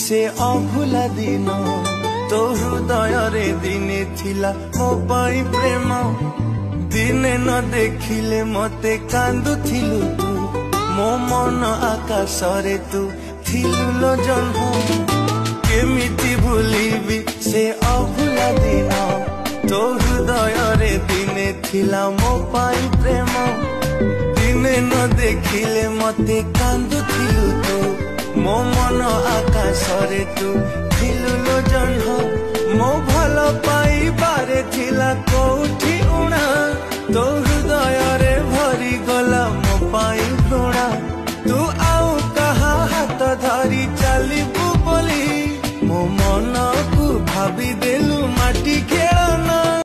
से अभुला दिन तो हृदय रे दिने थिला मो पाई प्रेम दिने न देखिले मते कांदुथिलु तू मो मन आकाश रे तू थिलु लो जन्म केमिति भूलिबी से अभुला दिन तो हृदय रे दिने थिला मो पाई प्रेम दिने न देखिले मते कांदुथिलु तू मो मन आकाश तू थिलु लो जन्म मो भल पाइबारे थिला।